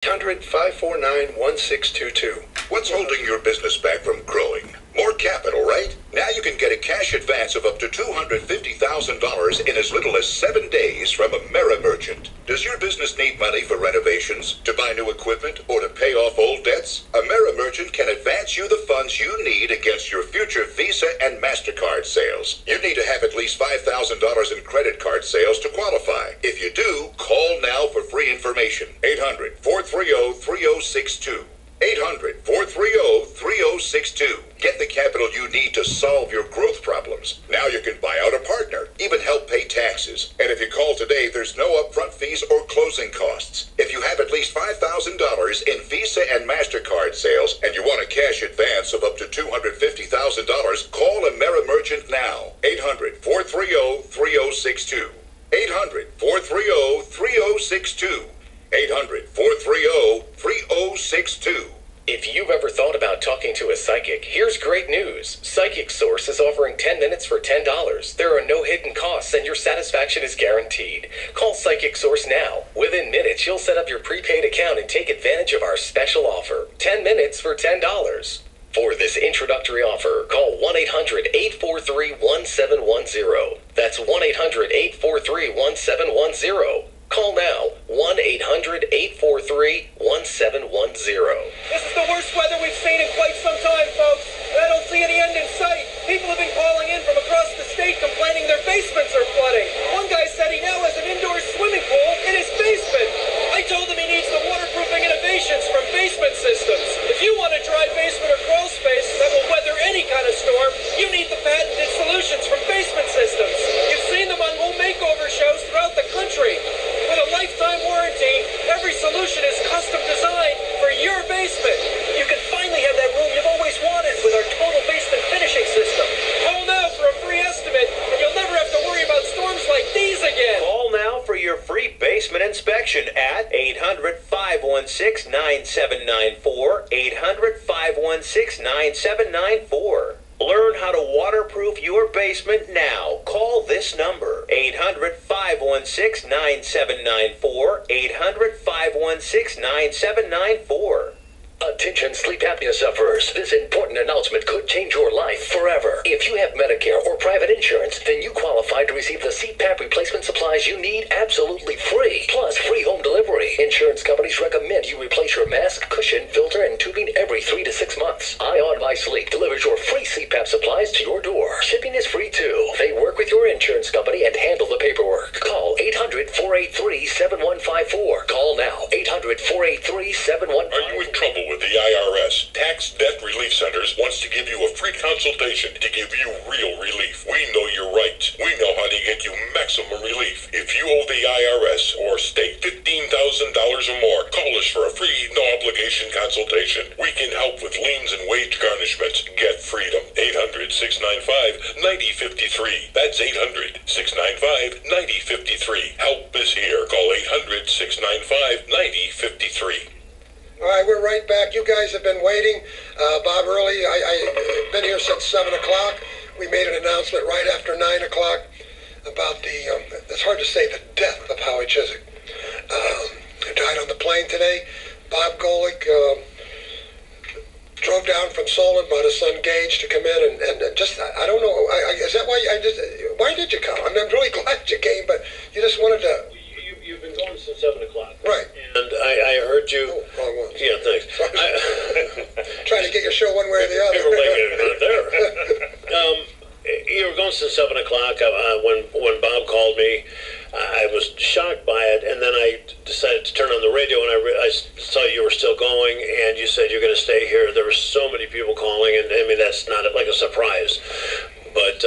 800-549-1622. What's holding your business back from growing? More capital, right? Now you can get a cash advance of up to $250,000 in as little as 7 days from AmeriMerchant. Does your business need money for renovations, to buy new equipment, or to pay off old debts? AmeriMerchant can advance you the funds you need against your future Visa and MasterCard sales. You need to have at least $5,000 in credit card sales to qualify. If you do, call now for free information. 800-430-3062. 800-430-3062. Get the capital you need to solve your growth problems. Now you can buy out a partner, even help pay taxes. And if you call today, there's no upfront fees or closing costs. If you have at least $5,000 in Visa and MasterCard sales and you want a cash advance of up to $250,000, call AmeriMerchant now. 800-430-3062. 800-430-3062. 800-430-3062. If you've ever thought about talking to a psychic, here's great news. Psychic Source is offering 10 minutes for $10. There are no hidden costs and your satisfaction is guaranteed. Call Psychic Source now. Within minutes, you'll set up your prepaid account and take advantage of our special offer. 10 minutes for $10. For this introductory offer, call 1-800-843-1710. That's 1-800-843-1710. Call now, 1-800-843-1710. This is the worst weather we've seen in quite some time, folks. And I don't see any end in sight. People have been calling in from across the state complaining their basements are flooding. One guy said he now has an indoor swimming pool in his basement. I told him he needs the waterproofing innovations from Basement Systems. If you want a dry basement or crawl space that will weather any kind of storm, you need the patented solutions from Basement Systems. You've seen them on home makeover shows throughout the country. With a lifetime warranty, every solution is custom designed for your basement. You can finally have that room you've always wanted with our total basement finishing system. Call now for a free estimate, and you'll never have to worry about storms like these again. Call now for your free basement inspection at 800-516-9794, 800-516-9794. Learn how to waterproof your basement now. Call this number, 800-516-9794, 800-516-9794. Attention sleep apnea sufferers. This important announcement could change your life forever. If you have Medicare or private insurance, then you qualify to receive the CPAP replacement supplies you need absolutely free, plus free home delivery. Insurance companies recommend you replace your mask, cushion, filter, and tubing every 3 to 6 months. ION by Sleep delivers your free CPAP supplies to your door. Shipping is free too. They work with your insurance company and handle the paperwork. Call 800-483-7154. Call now. 800-483-7154. Are you in trouble with the IRS? Tax Debt Relief Centers wants to give you a free consultation to give you real relief. We know your rights. We know how to get you maximum relief. If you owe the IRS or state $15,000 or more, call us for a free, no-obligation consultation. We can help with liens and wage garnishments. Get freedom. 800-695-9053. That's 800-695-9053. Help is here. Call 800-695-9053. All right, we're right back. You guys have been waiting. Bob Earley, I've been here since 7 o'clock. We made an announcement right after 9 o'clock about it's hard to say, the death of Howie Chizek, who died on the plane today. Bob Golic drove down from Solon, brought his son Gage to come in, and just, I don't know, is that why why did you come? I mean, I'm really glad you came, but you just wanted to... You've been going since 7 o'clock. Right. And I heard you... Oh, wrong one. Yeah, thanks. Trying to get your show one way or the other. People like it not there. You were going since 7 o'clock. When Bob called me, I was shocked by it, and then I decided to turn on the radio, and I saw you were still going, and you said you're going to stay here. There were so many people calling, and I mean, that's not like a surprise. But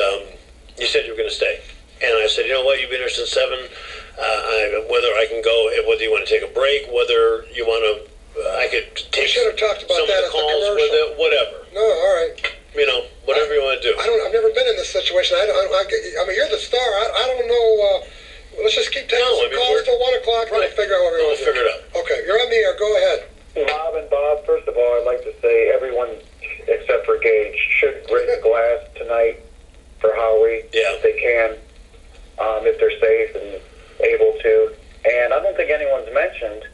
you said you were going to stay. And I said, you know what, you've been here since 7. Whether I can go, whether you want to take a break, whether you want to, I could take should have talked about some that of the at the calls with commercial. it, whatever. No, all right. You know, whatever you want to do. I've never been in this situation. I mean, you're the star. I don't know. Let's just keep taking some calls till 1 o'clock, and we'll figure out what we're going to do. We'll figure it out. Okay, you're on the air. Go ahead. Bob and Bob, first of all, I'd like to say everyone except for Gage should raise a glass tonight for Howie, if they can, if they're safe and able to. And I don't think anyone's mentioned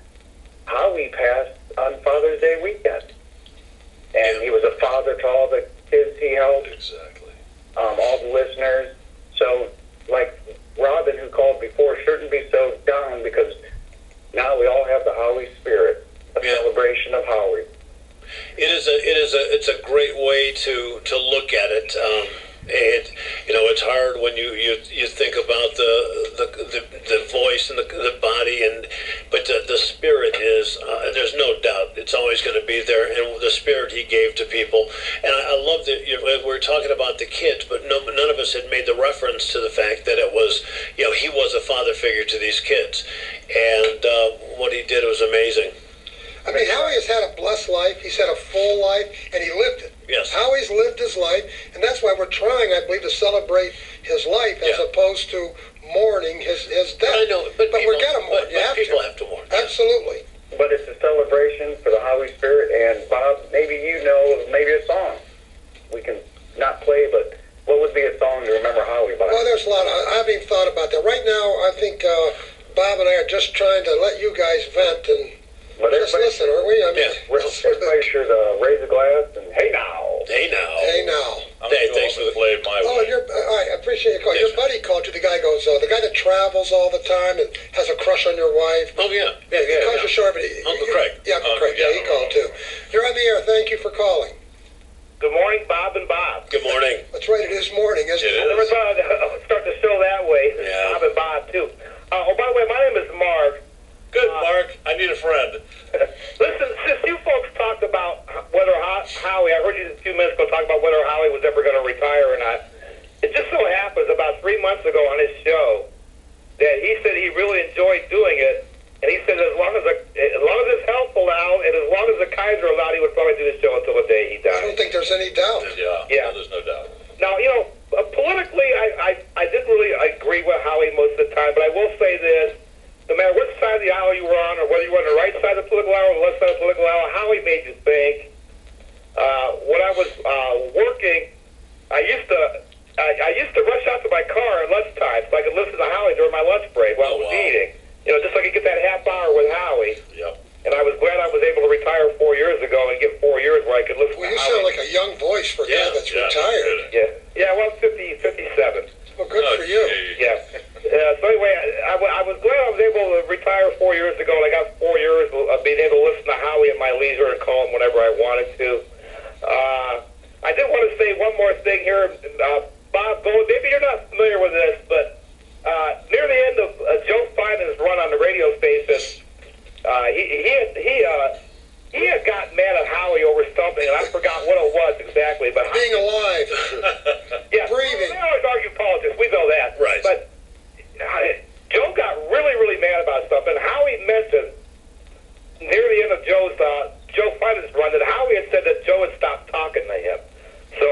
Howie passed holiday weekend. And he was a father to all the kids he helped. Exactly. All the listeners. So, like Robin, who called before, shouldn't be so down because now we all have the Howie spirit, a celebration of Howie. It's a great way to look at it. It's hard when you think about the voice and the body, but the spirit is there's no doubt it's always going to be there, and the spirit he gave to people. And I love that we're talking about the kids, but none of us had made the reference to the fact that it was he was a father figure to these kids, and what he did was amazing. I mean, Howie has had a blessed life. He's had a full life, and he lived it. Yes. Howie's lived his life, and that's why we're trying, I believe, to celebrate his life as opposed to mourning his death. I know, but we're going to mourn. People have to mourn. Absolutely. But it's a celebration for the Howie spirit. And Bob, maybe you know maybe a song we can not play, but what would be a song to remember Howie by? Well, there's a lot. I haven't even thought about that. Right now, I think Bob and I are just trying to let you guys vent and just listen, aren't we? I mean, everybody should raise a glass and hey now. Hey now. Hey now. Thanks for the play my way. I appreciate your call. Your buddy called you. The guy goes, the guy that travels all the time and has a crush on your wife. Oh yeah. He calls you short, but Uncle Craig. Yeah, Uncle Craig. Yeah, he called too. You're on the air. Thank you for calling. Good morning, Bob and Bob. Good morning. That's right. It is morning, isn't it? I never thought I'd start the show that way. Yeah. Bob and Bob too. Oh, by the way, my name is Mark. Good, Mark. I need a friend. Listen, since you folks talked about whether Howie, I heard you a few minutes ago talk about whether Howie was ever going to retire or not. It just so happens about 3 months ago on his show that he said he really enjoyed doing it, and he said as long as his health allowed and as long as the Kaiser allowed, he would probably do the show until the day he died. I don't think there's any doubt. Yeah. No, there's no doubt. Now, politically, I didn't really agree with Howie most of the time, but I will say this. No matter which side of the aisle you were on, or whether you were on the right side of the political aisle or the left side of the political aisle, Howie made you think. When I was working, I used to rush out to my car at lunchtime so I could listen to Howie during my lunch break while I was eating. Just so I could get that half hour with Howie. Yep. And I was glad I was able to retire 4 years ago and get 4 years where I could listen to Howie. Well, you sound like a young voice for a guy that's retired. Yeah, well, I'm 57. Well, good for you. Yeah. So anyway, I was glad I was able to retire 4 years ago, and I got 4 years of being able to listen to Howie at my leisure and call him whenever I wanted to. I did want to say one more thing here. Bob Golic, maybe you're not familiar with this, but near the end of Joe Biden's run on the radio station, he had gotten mad at Howie over something, and I forgot what it was exactly. But being alive, breathing. They always argue politics. We know that. Right. But Joe got really, really mad about something. Howie mentioned near the end of Joe Biden's run that Howie had said that Joe had stopped talking to him. So,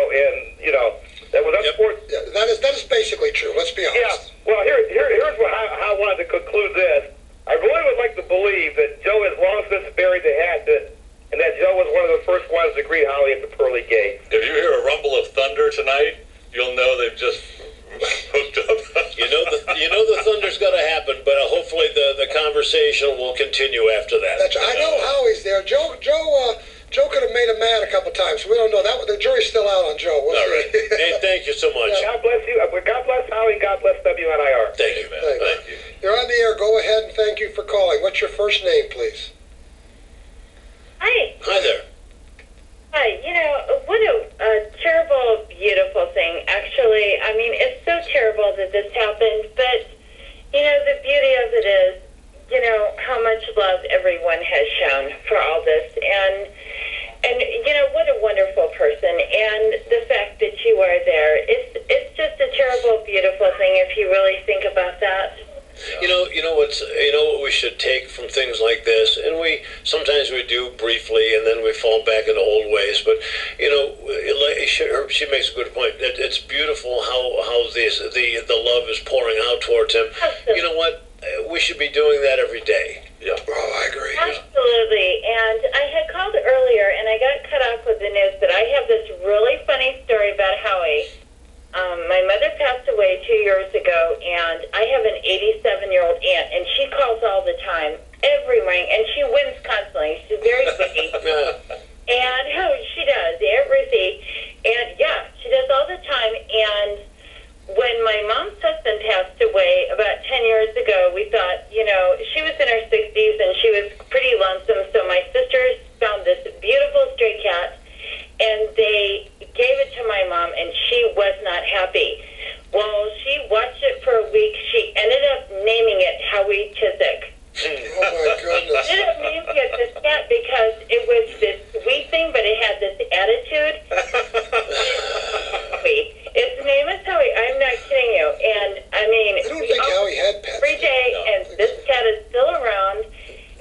that was unfortunate. Yeah, that is basically true. Let's be honest. Yeah. Well, here's how I wanted to conclude this. I really would like to believe that Joe has long since buried the hatchet, and that Joe was one of the first ones to greet Howie at the pearly gates. If you hear a rumble of thunder tonight, you'll know they've just hooked up. the thunder's got to happen, but hopefully the conversation will continue after that. I know Howie's there. Joe could have made him mad a couple times. We don't know that. The jury's still out on Joe. All right. Hey, thank you so much. God bless you. God bless Howie, and God bless WNIR. Thank you, man. Thank you. You're on the air. Go ahead, and thank you for calling. What's your first name, please? Hi. Hi there. Hi. What a terrible, beautiful thing. Actually, I mean, it's so terrible that this happened, but, the beauty of it is, how much love everyone has shown for all this. And what a wonderful person. And the fact that you are there, it's just a terrible, beautiful thing if you really think about that. You know what we should take from things like this, and sometimes we do briefly, and then we fall back into old ways. But she makes a good point. It's beautiful how the love is pouring out towards him. Absolutely. You know what? We should be doing that every day. Yeah. Oh, I agree. Absolutely. And I had called earlier, and I got cut off with the news, but I have this really funny story about Howie. My mother passed away 2 years ago, and I have an 87-year-old aunt, and she calls all the time, every morning, and she wins constantly. She's very witty. cat because it was this sweet thing, but it had this attitude. Its name is Howie. I'm not kidding you. And I mean, I don't think Howie had pets. every day, and this cat is still around.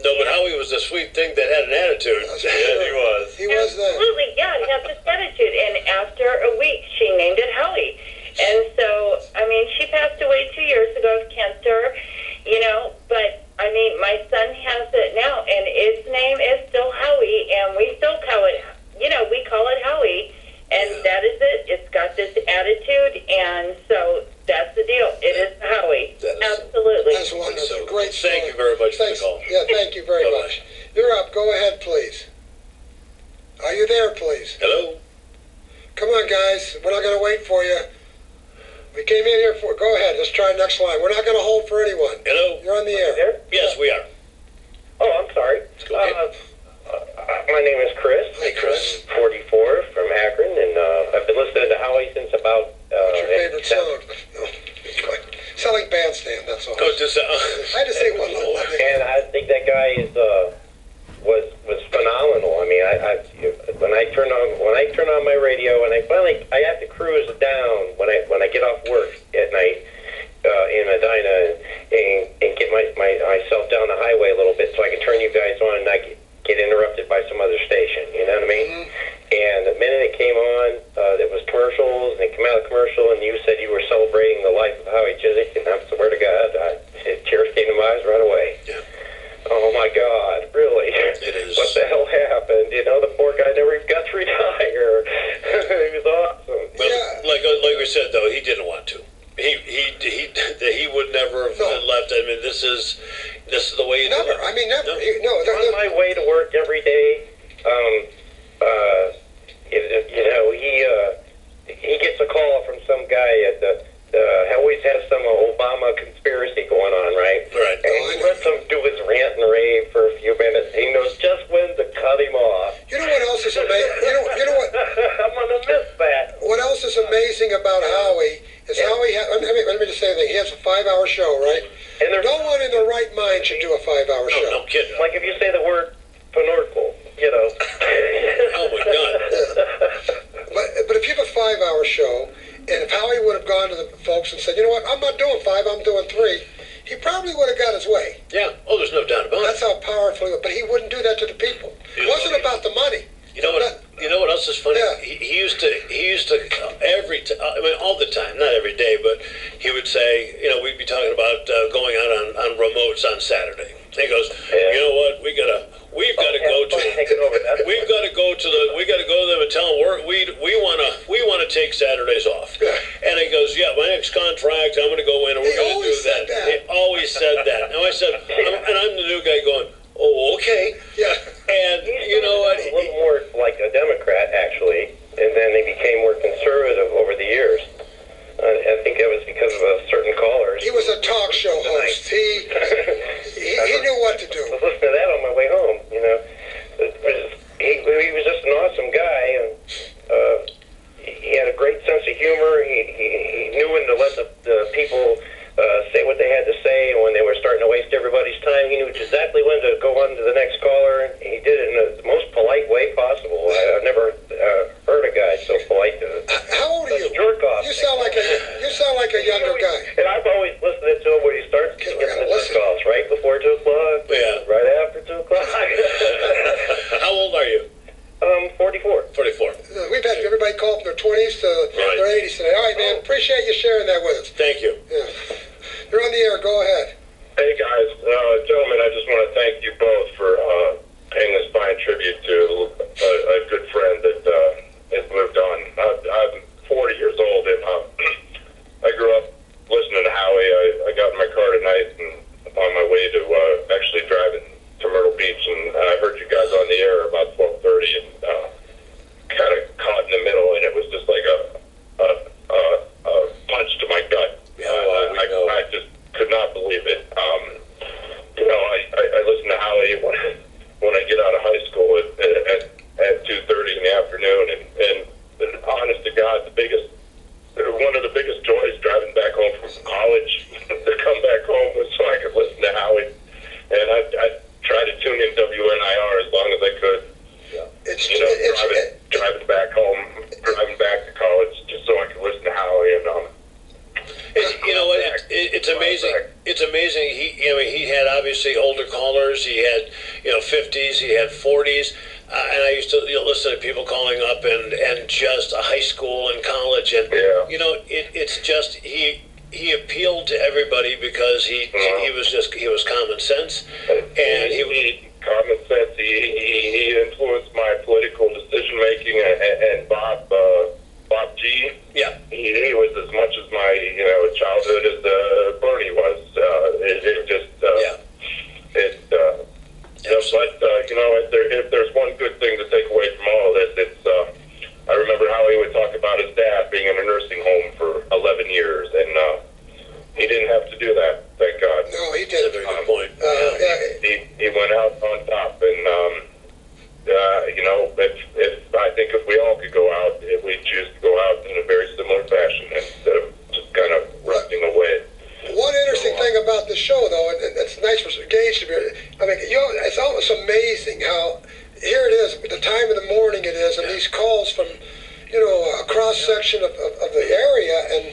No, but Howie was the sweet thing that had an attitude. Yeah, he was. He was that. Absolutely, yeah, he has this attitude. And after a week, she named it Howie. And so, I mean, she passed away 2 years ago of cancer, you know, but, I mean, my son has it now, and its name is still Howie, and we still call it, you know, we call it Howie, and that is it. It's got this attitude, and so that's the deal. It is Howie. Absolutely. That's wonderful. Great story. Thank you very much for the call. Yeah, thank you very much. You're up. Go ahead, please. Are you there, please? Hello? Come on, guys. We're not going to wait for you. We came in here for... Go ahead. Let's try next line. We're not going to hold for anyone. Hello? You're on the air. Yes, we are. Oh, I'm sorry. My name is Chris. Hi, Chris. 44 from Akron, and I've been listening to Howie since about... What's your favorite song? No. Selling Bandstand, that's all. Oh, just, I had to say one little thing. And I think that guy is was phenomenal. I mean, when I turn on my radio, and I have to cruise down when I get off work at night in Medina and get myself down the highway a little bit so I can turn you guys on and not get interrupted by some other station. You know what I mean? Mm-hmm. And the minute it came on, it was commercials, and it came out of commercial, and you said you were celebrating the life of Howie Chizek, and I swear to God, tears came to my eyes right away. Yeah. Oh my God, really? It is. What the hell happened? You know, the poor guy never even got to retire. He was awesome. Well, Yeah. like we said, though, he didn't want to. He would never have left. I mean, this is the way you do Never. it. I mean, never. No. On my way to work every day, you know, he gets a call from some guy at the always has some Obama conspiracy going on, right? Right. And he lets him do his rant and rave for a few minutes. He knows just when to cut him off. You know what else is amazing? You know what? I'm gonna miss that. What else is amazing about Howie is Howie. Let me just say anything. He has a 5-hour show, right? And there's No one in their right mind should do a 5-hour show. No kidding. like if you say the word Panorkle, you know. Oh my God. But if you have a 5-hour show, and if Howie would have gone to the folks and said, you know what, I'm not doing 5, I'm doing 3, he probably would have got his way. Yeah. Oh, there's no doubt about it. That's how powerful he was. But he wouldn't do that to the people. It wasn't about the money. You know what? You know what else is funny? Yeah. He used to I mean, all the time, not every day, but he would say, you know, we'd be talking about going out on remotes on Saturday. And he goes, you know what? We've got to go to them and tell them we want to take Saturdays off. And he goes, yeah, my next contract, I'm going to go in and we're going to do that. He always said that. And I said, I'm the new guy going, oh, okay. Yeah. And you know what? A little more like a Democrat, actually, and then they became more conservative over the years. I think that was because of a certain caller. He was a talk show host. He knew what to do. I was listening to that on my way home. You know, he was just an awesome guy, and he had a great sense of humor. He knew when to let the people say what they had to say, and when they were starting to waste everybody's time, he knew exactly when to go on to the next caller. And he did it in the most polite way possible. I've never heard a guy so polite. How old are you? Jerk off. You sound like a younger guy. And I've always listened to him when he starts getting the jerk calls right before 2 o'clock. Yeah. Right after 2 o'clock. How old are you? 44. 44. We've had everybody call from their 20s to their 80s today. All right, man. Appreciate you sharing that with us. Thank you. Yeah. You're on the air. Go ahead. Hey guys, gentlemen, I just want to thank you both for paying this fine tribute to a good friend that has moved on. I'm 40 years old, and I grew up listening to Howie. I got in my car tonight and on my way to actually driving to Myrtle Beach, and I heard you guys on the air about 12:30, and kind of caught in the middle, and it was just like a punch to my gut. He had 50s. He had 40s. And I used to listen to people calling up and just a high school and college, and it's just he appealed to everybody because he was common sense, and he common sense. He influenced my political decision making, and Bob G. Yeah, he was as much as my childhood as Bernie was. But if there's one good thing to take away from all of this, it's I remember how he would talk about his dad being in a nursing home for 11 years, and he didn't have to do that, thank God. No, he did. That's a very good point. He went out on top, and I think if we all could go out, if we choose to go out in a very similar fashion instead of just kind of rusting away. One interesting thing about the show, though, and it's nice for Gage to be. I mean, it's almost amazing how here it is, the time of the morning it is, and these calls from, a cross section of the area, and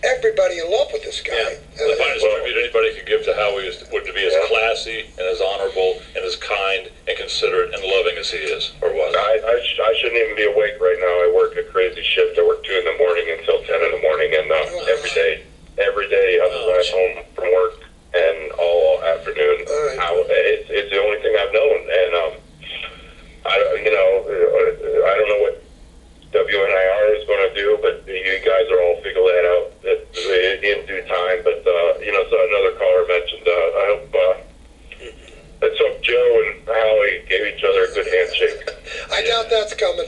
everybody in love with this guy. Yeah. The finest tribute anybody could give to Howie would to be as classy and as honorable and as kind and considerate and loving as he is, or was. I shouldn't even be awake right now. I work a crazy shift. I work 2 in the morning until 10 in the morning, and every day I'm home from work and all afternoon. It's the only thing I've known, and I don't know what WNIR is going to do, but you guys are all figure that out in due time. But so another caller mentioned. Let's hope Joe and Howie gave each other a good handshake. I doubt that's coming.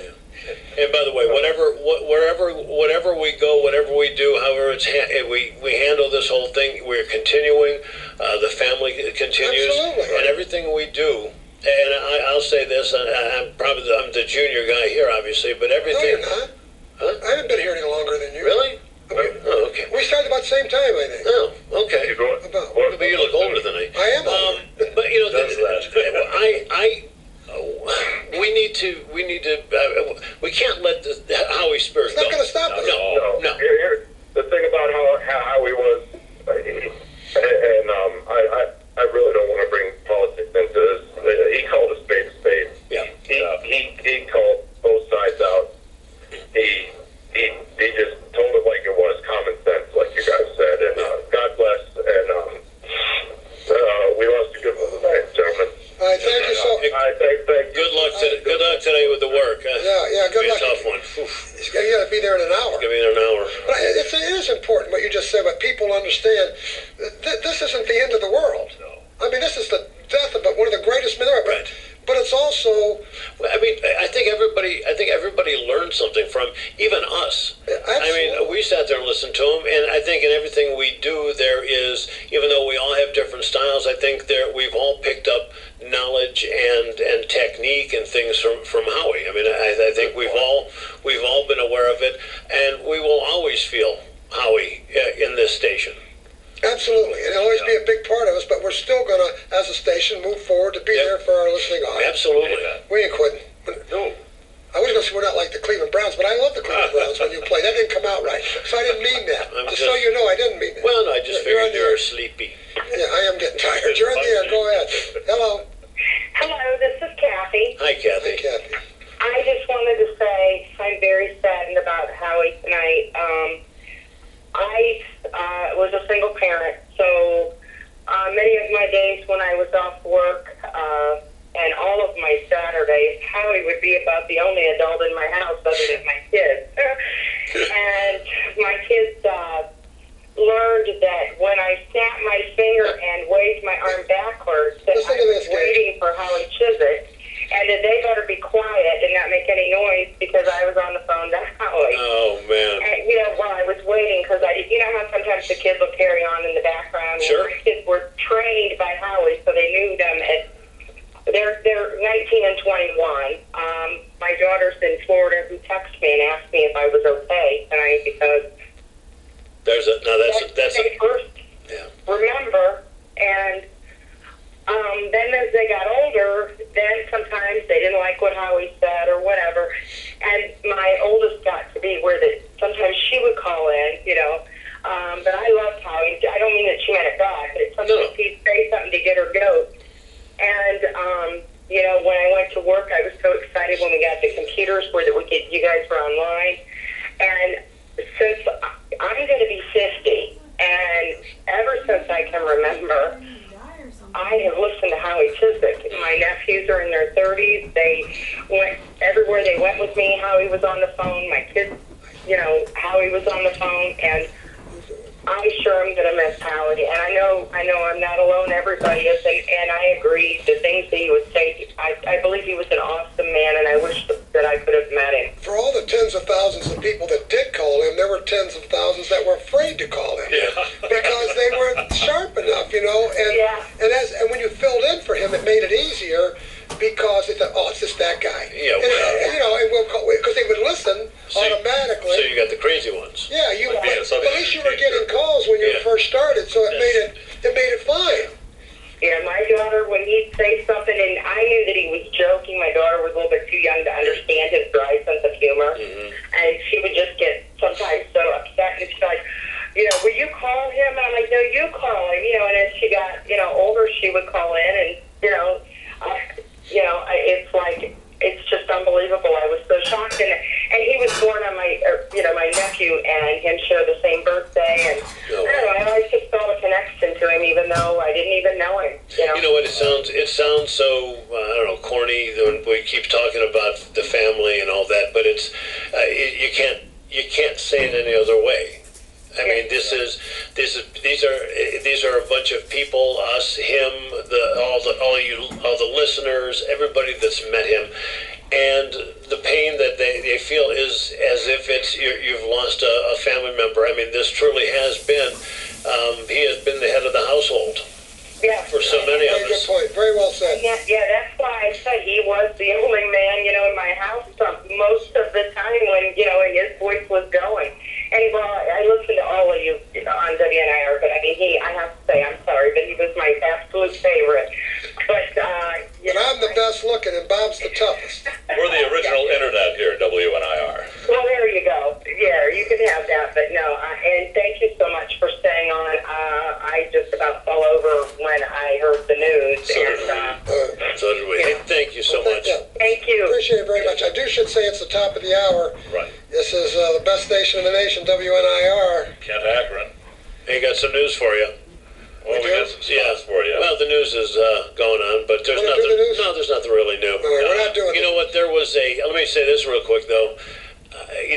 And by the way, wherever we go, whatever we do, however we handle this whole thing, we're continuing. The family continues, absolutely, and everything we do. And I'll say this: I'm the junior guy here, obviously, but everything. No, you're not. Huh? I haven't been here any longer than you. Really? Oh, okay. We started about the same time, I think. Oh, okay. But you look older than I. I am older. But we can't let Howie Spirit It's not going to stop us. No. Here, the thing about how he was, and I really don't want to bring politics into this. He called a spade a spade. Yeah. He called both sides out. He just told it like it was, common sense, like you guys said. And God bless. And we lost a good one tonight, gentlemen. All right, thank you so much. Thank you. Good luck today with the work. Good luck. It's a tough one. You got to be there in an hour. Give me an hour. But it is important what you just said, but people understand this isn't the end of the world. No. I mean, this is the death of one of the greatest men ever. Right. But it's also. I mean, I think everybody learned something from even us. Absolutely. I mean, we sat there and listened to him, and I think in everything we do, there is, even though we all have different styles, I think we've all picked up knowledge and technique and things from Howie. I mean, I think we've all been aware of it, and we will always feel Howie in this station. Absolutely. And it'll always be a big part of us, but we're still going to, as a station, move forward to be there for our listening audience. Absolutely. We ain't quitting. No. I was going to say we're not like the Cleveland Browns, but I love the Cleveland Browns when you play. That didn't come out right. So I didn't mean that. Just so you know, I didn't mean that. Well, no, I just figured you were sleepy. Yeah, I am getting tired. You're on the air. Go ahead. Hello. Hello, this is Kathy. Hi, Kathy. Hey, Kathy. I just wanted to say I'm very saddened about Howie tonight. I was a single parent, so many of my days when I was off work and all of my Saturdays, Howie would be about the only adult in my house other than my kids. And my kids learned that when I snapped my finger and waved my arm backwards, that I was waiting for Howie Chizek, and that they better be quiet and not make any noise because I was on the phone to Howie. Oh, man. And, while I was waiting, because how sometimes the kids will carry on in the background. Sure. My kids were trained by Howie, so they knew them they're 19 and 21. My daughter's in Florida who texted me and asked me if I was okay tonight because that's they first remember, and then as they got older, then sometimes they didn't like what Howie said or whatever, and my oldest got to be where sometimes she would call in, but I loved Howie. I don't mean that she meant it bad, but sometimes he'd say something to get her goat. And excited when we got the computers where you guys were online. And since I'm going to be 50, and ever since I can remember, I have listened to Howie Chizek. My nephews are in their 30s. They went everywhere they went with me. Howie was on the phone. My kids, Howie was on the phone, and I'm sure I'm going to miss Howie. And I know I'm not alone. Everybody is, and I agree. The things that he would say, I believe he was an awesome man, and I wish that I could have met him. For all the tens of thousands of people that did call him, there were tens of thousands that were afraid to call him because they weren't sharp enough, And when you filled in for him, it made it easier because they thought, oh, it's just that guy. Yeah, and we'll call because they would listen automatically. So you got the crazy ones. Yeah, but at least you were getting calls when you first started, so it made it fine. Yeah, my daughter, when he'd say something, and I knew that he was joking, my daughter was a little bit too young to understand his dry sense of humor, and she would just get sometimes so upset, and she's like, will you call him? And I'm like, no, you call him, and as she got, older, she would call in, and, it's like, it's just unbelievable. I was so shocked, and he was born on my nephew and him share the same birthday, and I don't know, I always just felt a connection to him, even though I didn't even know him. You know what? It sounds so I don't know, corny when we keep talking about the family and all that, but it's you can't say it any other way. I mean, these are a bunch of people, us, him, all the listeners, everybody that's met him, and the pain that they feel is as if you've lost a family member. I mean, this truly has been. He has been the head of the household. Yeah. For so many of us. Very good point. Very well said. Yeah, that's why I said he was the only man, in my house most of the time when, and his voice was going. And I listened to all of you on WNIR, but I mean, I have to say, I'm sorry, but he was my absolute favorite. But, and I'm the best looking, and Bob's the toughest. We're the original internet here at WNIR. Well, there you go. Yeah, you can have that, but no, and thank you so much for staying on. I just about fell over when I heard the news. So did we. Hey, thank you so much. Thank you. Appreciate it very much. I should say it's the top of the hour. Right. This is the best station in the nation, WNIR. Kent Akron. Hey, got some news for you. Well, we got some stuff for you. Well, the news is going on, but there's nothing. No, there's nothing really new. We're not doing it. You know what? There was let me say this real quick, though.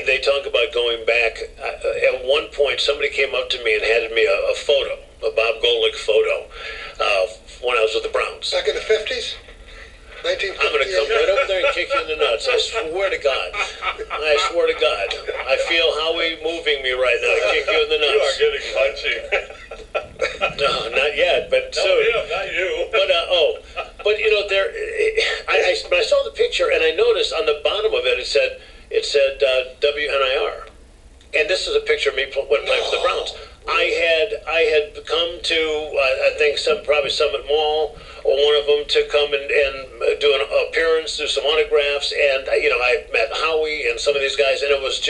They talk about going back. At one point, somebody came up to me and handed me a photo, a Bob Golic photo, when I was with the Browns. Back in the 50s? 1950s? I'm going to come right over there and kick you in the nuts. I swear to God. I swear to God. I feel Howie moving me right now to kick you in the nuts. You are getting punchy. No, not yet, but no, soon. Not you. But there. When I saw the picture and I noticed on the bottom of it, it said WNIR, and this is a picture of me when playing for the Browns. I had come to I think probably Summit Mall or one of them to come and do an appearance, do some autographs, and I met Howie and some of these guys, and it was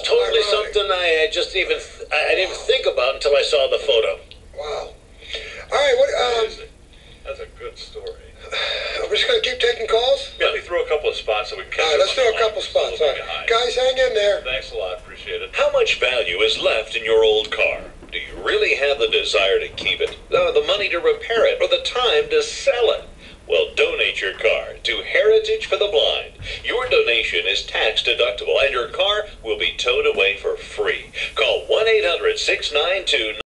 totally something I didn't even think about until I saw the photo. Wow. All right, that's a good story. We're just going to keep taking calls? Let me throw a couple of spots so we can catch up. All right, let's do a couple spots. All right. Guys, hang in there. Thanks a lot. Appreciate it. How much value is left in your old car? Do you really have the desire to keep it, the money to repair it, or the time to sell it? Well, donate your car to Heritage for the Blind. Your donation is tax deductible, and your car will be towed away for free. Call 1-800-692